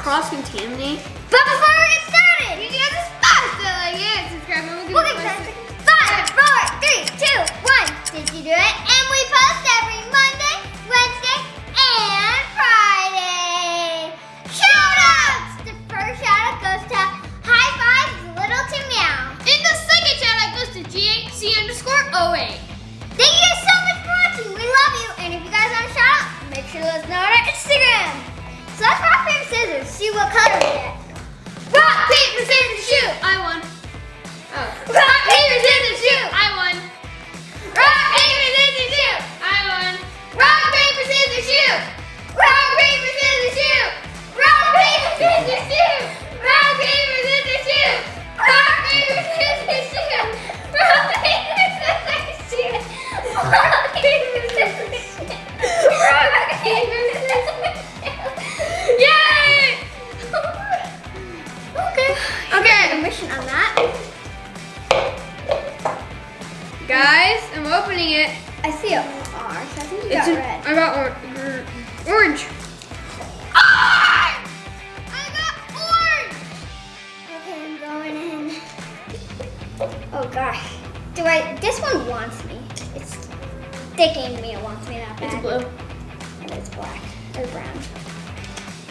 cross-contaminate. But before we get started, You guys are supposed to like it, subscribe, and we'll we'll give get you started. 5, 4, 3, 2, 1. Did you do it? And we post every Monday, Wednesday, and Friday. Shout outs! The first shout out goes to High Fives Little to Meow. And the second shout out goes to GHC_08. Thank you guys so much for watching. We love you. And if you guys want a shout out, make sure to let us know on our Instagram. So let's rock, paper, scissors. See what color we get. Rock, paper, scissors, shoot! I won. Oh. Rock, paper, scissors, shoot! I won. Rock, paper, scissors, shoot! I won. Rock, paper, scissors, shoot! Rock, paper, scissors, shoot! Rock, paper, scissors, shoot! Rock, paper, scissors, shoot! Rock, paper, scissors, shoot! Rock, paper, scissors, shoot! Rock, paper, scissors, shoot! Rock, paper, scissors, shoot! Yay! Okay. Mission on that. Guys, I'm opening it. I see a R, so I think you It's got red. I got orange. Ah! I got orange. Okay, I'm going in. Oh gosh. This one wants me. It's sticking to me, it wants me that bad. It's blue. And it's black, or brown.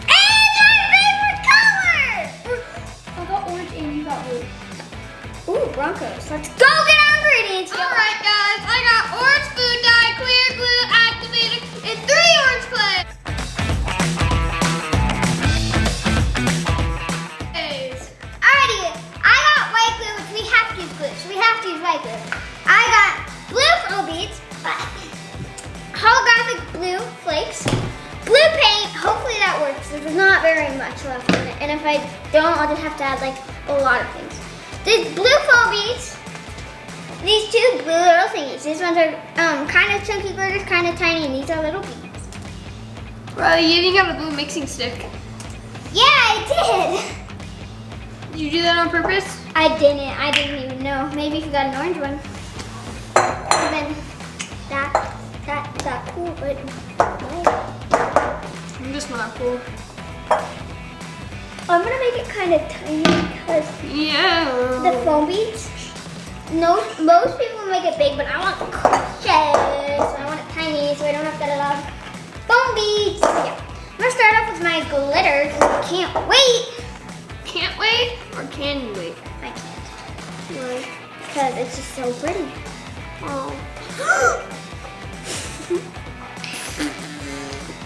And my favorite color! I got orange and you got blue. Ooh, Broncos. Let's go get our ingredients. All right, guys. I got orange food dye, clear glue, activator, and 3 orange clays. Alrighty, I got white glue, which we have to use glue, so we have to use white glue. I got blue foam beads, holographic blue flakes, blue paint. Hopefully that works. There's not very much left in it, and if I don't, I'll just have to add like a lot of things. There's blue foam beads. These 2 blue little thingies. These ones are kind of chunky glitters, kind of tiny, and these are little beads. Riley, you even got a blue mixing stick. Yeah, I Did you do that on purpose? did. I didn't even know. Maybe if you got an orange one. And then that cool, but I'm just not cool. I'm gonna make it kind of tiny because Yeah. the foam beads. No, most people make it big, but I want crushes. So I want it tiny, so I don't have to add a lot of foam beads. So yeah, I'm gonna start off with my glitter because I can't wait. Can't wait, or can you wait? I can't. Why? Because it's just so pretty. Oh.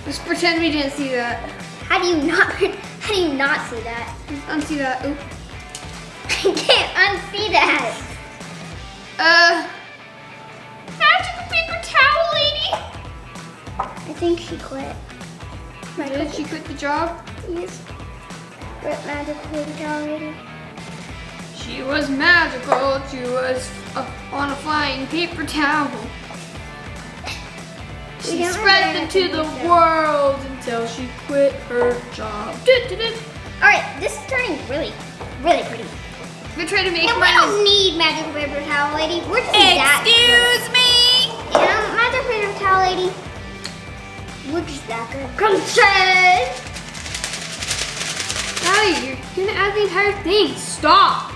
Let's pretend we didn't see that. How do you not see that? Let's unsee that. Oop. I can't unsee that. Magical paper towel lady. I think she quit. Did she quit the job? Yes. Quit magical paper towel lady. She was magical. She was on a flying paper towel. She don't spread have them to the anything. world until she quit her job. All right, this is turning really, really pretty. I'm gonna try to make And we mine. don't need magical paper towel lady. We're just that good. Excuse me. You know, magical paper towel lady. We're just that good. Come say. Riley, you're gonna add the entire thing. Stop.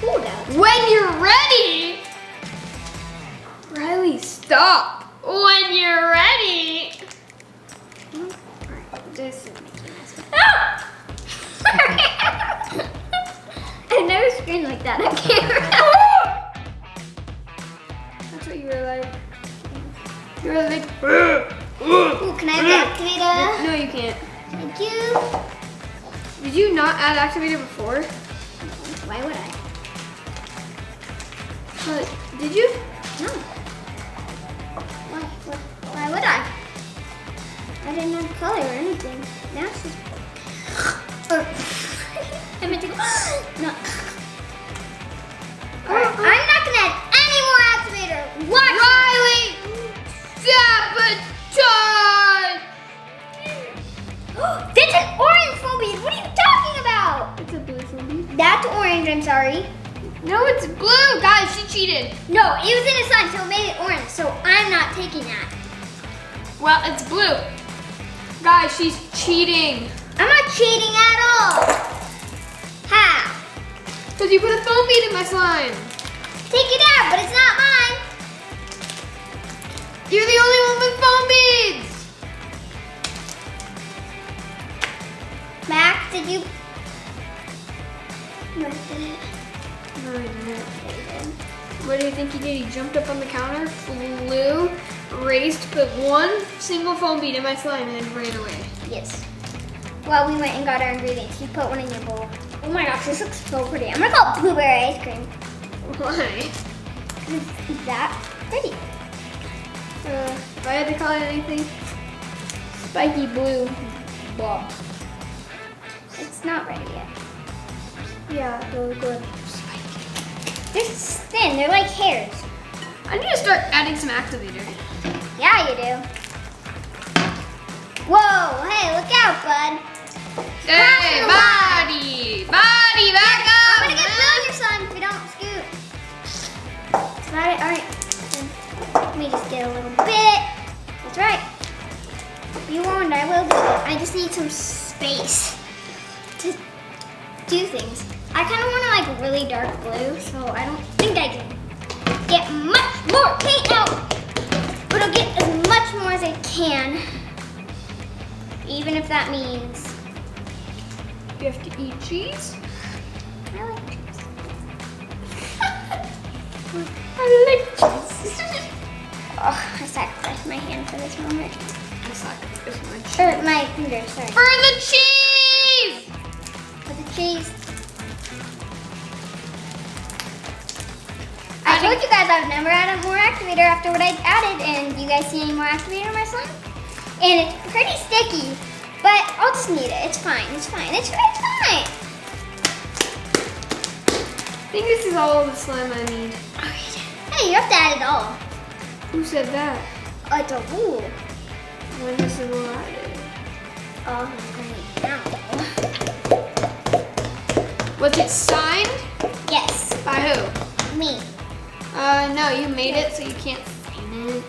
Cool down. When you're ready. Riley, stop. When you're ready. Alright, this is making us. Ah! I've never screamed like that on camera. That's what you were like. You were like. Ooh, can I have the activator? No, you can't. Thank you. Did you not add activator before? Why would I? Did you? No. Why would I? I didn't have color or anything. Now it's just. I meant to go. No. Alright, I'm not gonna add any more activator. Watch. Riley! Sabotage! That's an orange foam bead. What are you talking about? It's a blue foam. That's orange, I'm sorry. No, it's blue. Guys, she cheated. No, it was in the sun, so it made it orange. So I'm not taking that. Well, it's blue. Guys, she's cheating. I'm not cheating at all. How? Because you put a foam bead in my slime. Take it out, but it's not mine. You're the only one with foam beads. Max, did you? What did it? No, he didn't. What do you think he did? He jumped up on the counter, flew, raced, put one single foam bead in my slime, and then ran away. Yes. Well, we went and got our ingredients. You put one in your bowl. Oh my gosh, this looks so pretty. I'm gonna call it blueberry ice cream. Why? It's that pretty. If I had to call it anything, spiky blue blob. It's not ready yet. Yeah, really good. They're thin. They're like hairs. I need to start adding some activator. Yeah, you do. Whoa! Hey, look out, bud. Hey, body! Body, back up! I'm gonna get blue in your slime if you don't scoot. That's about it. All right. Let me just get a little bit. That's right. Be warned, I will do it. I just need some space to do things. I kind of want to like really dark blue, so I don't think I can get much more paint out. But I'll get as much more as I can, even if that means You have to eat cheese? I like cheese. I like cheese. Oh, I sacrificed my hand for this moment. I sacrificed my cheese. Or my finger, sorry. For the cheese! For the cheese. I told you guys I've never added more activator after what I added, and do you guys see any more activator in my slime? And it's pretty sticky, but I'll just need it. It's fine, it's fine, it's fine. I think this is all the slime I need. Alright. Hey, you have to add it all. Who said that? It's a rule. When this is all added. Oh, great. Now. Was it signed? Yes, By who? me. No, you made it, so you can't sign it.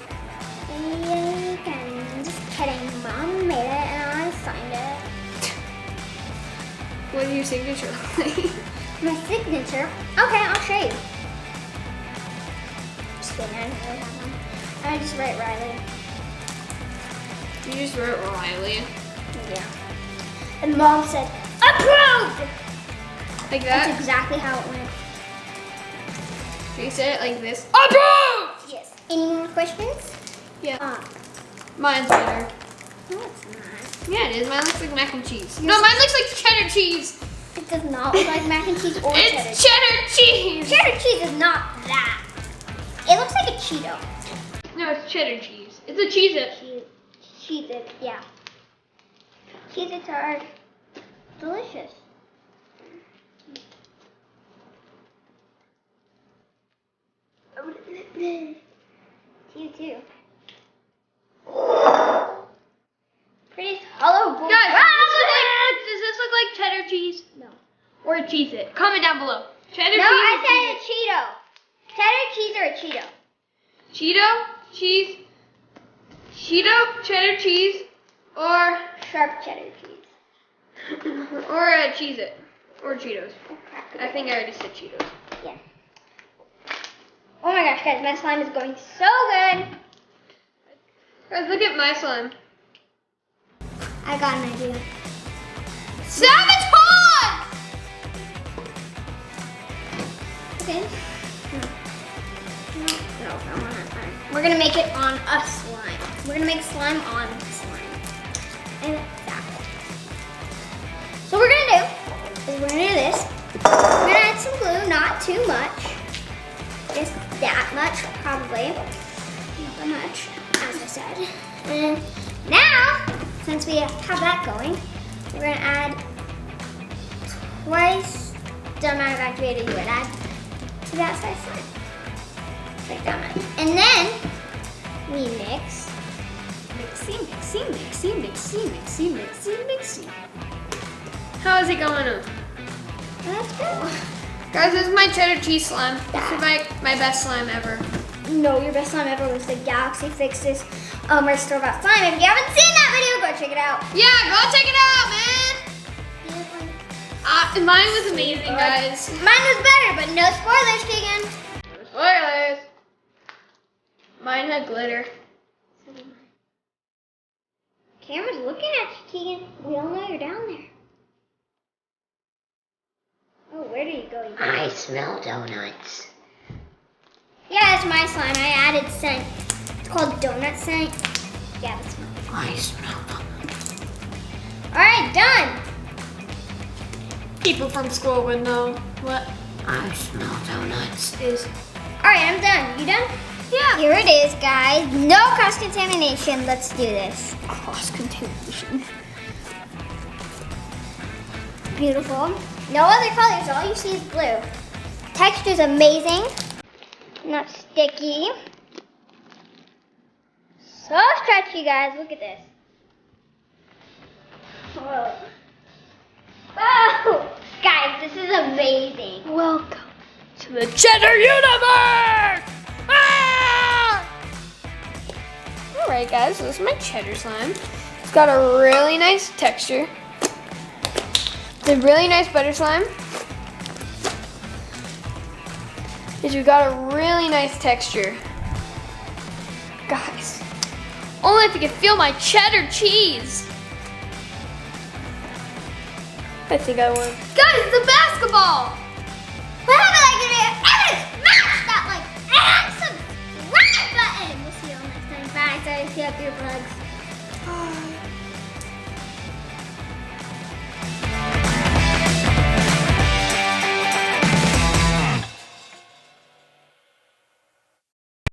I'm just kidding. Mom made it and I signed it. What is your signature like? My signature? Okay, I'll show you. Just kidding, I don't really have one. I just write Riley. You just wrote Riley. Yeah. And Mom said, approved! Like That's that? exactly how it went. So you said it like this. Approved! Yes. Any more questions? Yeah. Mine's better. No, it's not. Yeah, it is. Mine looks like mac and cheese. No, mine looks like cheddar cheese. It does not look like mac and cheese or cheddar It's cheddar cheese. Cheddar cheese is not that. It looks like a Cheeto. No, it's cheddar cheese. It's a Cheez-It. Cheez-It, yeah. Cheez-Its are delicious. To you too. Pretty hollow boy. Guys, does this look like cheddar cheese? No. Or a Cheez-It? Comment down below. Cheddar No, cheese I or said a Cheeto. Cheddar cheese or a Cheeto? Cheeto, cheese, Cheeto, cheddar cheese, or Sharp cheddar cheese. or a Cheez-It, or Cheetos. I think I already said Cheetos. Yeah. Oh my gosh, guys, my slime is going so good. Guys, look at my slime. I got an idea. Savage Pond! Okay. No, I want it. Alright. We're gonna make it on a slime. We're gonna make slime on slime. And that. So what we're gonna do is we're gonna do this. We're gonna add some glue, not too much. Just that much, probably. Not that much, as I said. And now, since we have that going, we're gonna add twice the amount of activator you would add to that size slime. Like that much. And then we mix. Mixy. How is it going on? That's good. Guys, this is my cheddar cheese slime. This is my best slime ever. No, your best slime ever was the Galaxy Fixes Store-bought slime. If you haven't seen that video, go check it out. Yeah, go check it out, man! Mine was amazing, guys. Mine was better, but no spoilers, Keegan. Spoilers. Mine had glitter. Camera's looking at you, Keegan. We all know you're down there. Oh, where did you go? I smell donuts. Yeah, it's my slime. I added scent. It's called donut scent. Yeah, that's mine. I smell donuts. All right, done. People from school would know what I smell donuts. is. All right, I'm done. You done? Yeah. Here it is, guys. No cross-contamination. Let's do this. Cross-contamination. Beautiful. No other colors. All you see is blue. Texture's amazing. Not sticky. So stretchy, guys. Look at this. Whoa. Whoa. Guys, this is amazing. Welcome to the Cheddar Universe! Ah! Alright guys, so this is my cheddar slime. It's got a really nice texture. It's a really nice butter slime. We've got a really nice texture. Guys, only if you could feel my cheddar cheese. I think I won. Guys, the basketball! What happened? Smash that like and subscribe button. We'll see you all next time. Bye. Sorry to see up your bugs.